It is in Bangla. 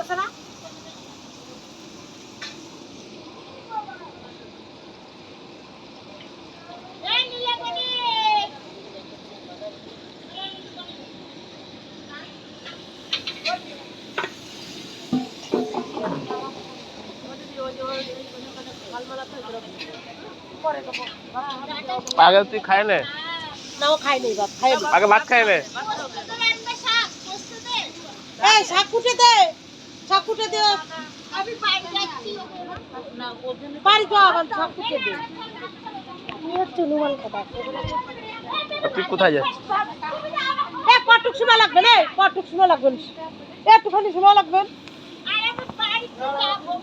করতেছে না আগে তুই খায় না? না ও খাই নাই, বাপ খাই আগে ভাত খায় না? এই শাক কুটে দে, শাক কুটে দে। আমি বাইরে যাচ্ছি বাড়ি তো আবার শাক কুটে দে। তুমি হচ্ছে নুমান কথা। তুই কোথায় যাচ্ছিস? কটুক সময় লাগবে রে, কটুক সময় লাগবে, একটুখানি সময় লাগবে। আর আমি বাড়ি যাবো